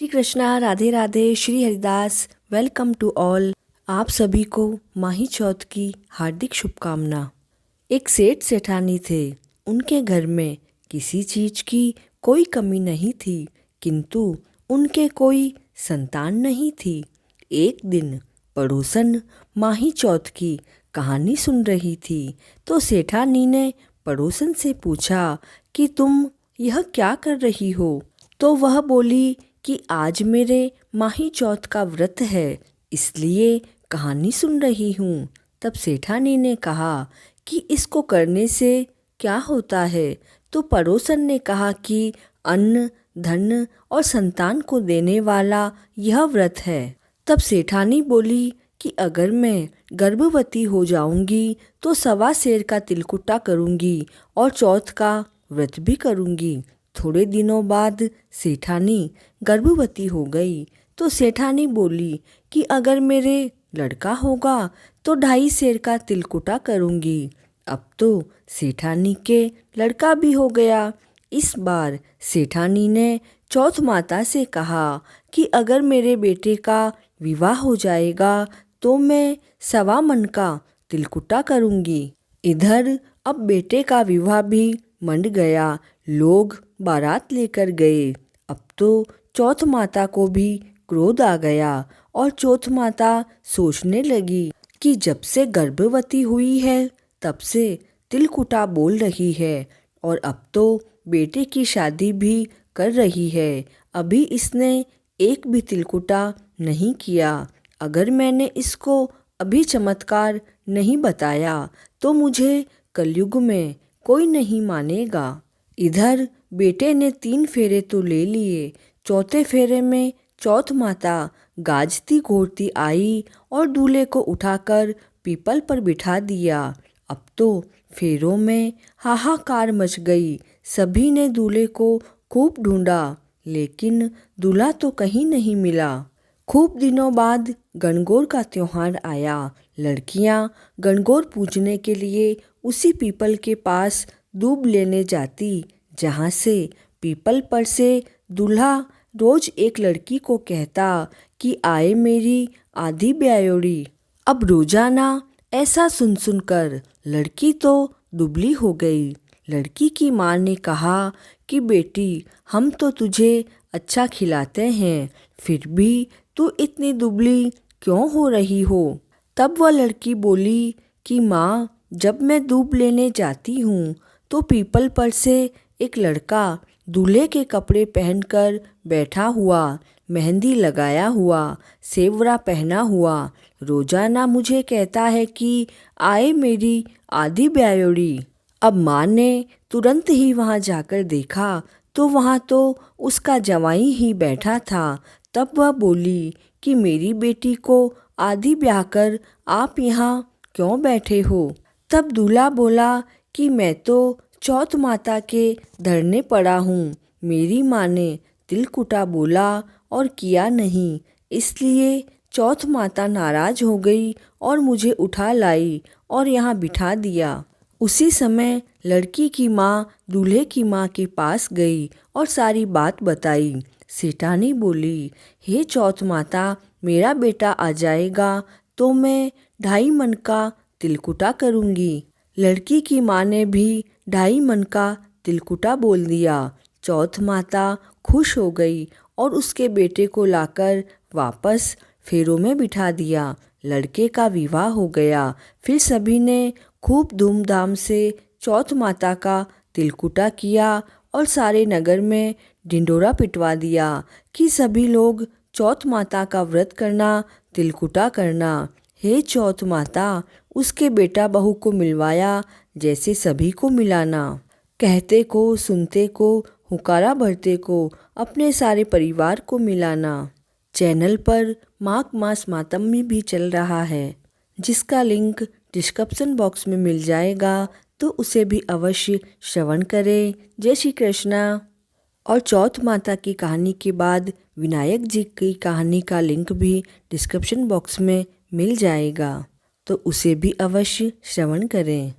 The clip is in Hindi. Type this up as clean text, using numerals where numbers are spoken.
Shri Krishna, Radhe Radhe, Shri Haridas. Welcome to all. आप सभी को माही चौथ की हार्दिक शुभकामना। एक सेठ सेठानी थे। उनके घर में किसी चीज की कोई कमी नहीं थी, किंतु उनके कोई संतान नहीं थी। एक दिन पड़ोसन माही चौथ की कहानी सुन रही थी, तो सेठानी ने पड़ोसन से पूछा कि तुम यह क्या कर रही हो। तो वह बोली कि आज मेरे माही चौथ का व्रत है, इसलिए कहानी सुन रही हूँ। तब सेठानी ने कहा कि इसको करने से क्या होता है। तो पड़ोसन ने कहा कि अन्न, धन और संतान को देने वाला यह व्रत है। तब सेठानी बोली कि अगर मैं गर्भवती हो जाऊंगी तो 1.25 सेर का तिलकुटा करूंगी और चौथ का व्रत भी करूंगी। थोड़े दिनों बाद सेठानी गर्भवती हो गई। तो सेठानी बोली कि अगर मेरे लड़का होगा तो 2.5 सेर का तिलकुटा करूंगी। अब तो सेठानी के लड़का भी हो गया। इस बार सेठानी ने चौथ माता से कहा कि अगर मेरे बेटे का विवाह हो जाएगा तो मैं 1.25 मन का तिलकुटा करूंगी। इधर अब बेटे का विवाह भी मंड गया। लोग बारात लेकर गए। अब तो चौथ माता को भी क्रोध आ गया और चौथ माता सोचने लगी कि जब से गर्भवती हुई है तब से तिलकुटा बोल रही है और अब तो बेटे की शादी भी कर रही है। अभी इसने एक भी तिलकुटा नहीं किया। अगर मैंने इसको अभी चमत्कार नहीं बताया तो मुझे कलयुग में कोई नहीं मानेगा। इधर बेटे ने 3 फेरे तो ले लिए। चौथे फेरे में चौथ माता गाजती घोरती आई और दूल्हे को उठाकर पीपल पर बिठा दिया। अब तो फेरों में हाहाकार मच गई। सभी ने दूल्हे को खूब ढूंढा, लेकिन दूल्हा तो कहीं नहीं मिला। खूब दिनों बाद गणगौर का त्योहार आया। लड़कियां गणगौर पूजने के लिए उसी पीपल के पास दूब लेने जाती, जहाँ से पीपल पर से दूल्हा रोज एक लड़की को कहता कि आए मेरी आधी ब्यायोड़ी। अब रोजाना ऐसा सुन सुनकर लड़की तो दुबली हो गई। लड़की की माँ ने कहा कि बेटी, हम तो तुझे अच्छा खिलाते हैं, फिर भी तू इतनी दुबली क्यों हो रही हो। तब वह लड़की बोली कि माँ, जब मैं दूब लेने जाती हूँ तो पीपल पर से एक लड़का दूल्हे के कपड़े पहनकर बैठा हुआ, मेहंदी लगाया हुआ, सेवरा पहना हुआ, रोजाना मुझे कहता है कि आए मेरी आधी ब्यायोड़ी। अब माँ ने तुरंत ही वहाँ जाकर देखा तो वहाँ तो उसका जवाई ही बैठा था। तब वह बोली कि मेरी बेटी को आधी ब्याह कर आप यहाँ क्यों बैठे हो। तब दूल्हा बोला कि मैं तो चौथ माता के धरने पड़ा हूँ। मेरी माँ ने तिलकुटा बोला और किया नहीं, इसलिए चौथ माता नाराज हो गई और मुझे उठा लाई और यहाँ बिठा दिया। उसी समय लड़की की माँ दूल्हे की माँ के पास गई और सारी बात बताई। सेठानी बोली, हे चौथ माता, मेरा बेटा आ जाएगा तो मैं 2.5 मन का तिलकुटा करूँगी। लड़की की माँ ने भी 2.5 मन का तिलकुटा बोल दिया। चौथ माता खुश हो गई और उसके बेटे को लाकर वापस फेरों में बिठा दिया। लड़के का विवाह हो गया। फिर सभी ने खूब धूमधाम से चौथ माता का तिलकुटा किया और सारे नगर में ढिंढोरा पिटवा दिया कि सभी लोग चौथ माता का व्रत करना, तिलकुटा करना। हे चौथ माता, उसके बेटा बहू को मिलवाया जैसे सभी को मिलाना। कहते को, सुनते को, हुकारा भरते को, अपने सारे परिवार को मिलाना। चैनल पर माघ मास मातम्य भी चल रहा है, जिसका लिंक डिस्क्रिप्शन बॉक्स में मिल जाएगा, तो उसे भी अवश्य श्रवण करें। जय श्री कृष्णा। और चौथ माता की कहानी के बाद विनायक जी की कहानी का लिंक भी डिस्क्रिप्शन बॉक्स में मिल जाएगा, तो उसे भी अवश्य श्रवण करें।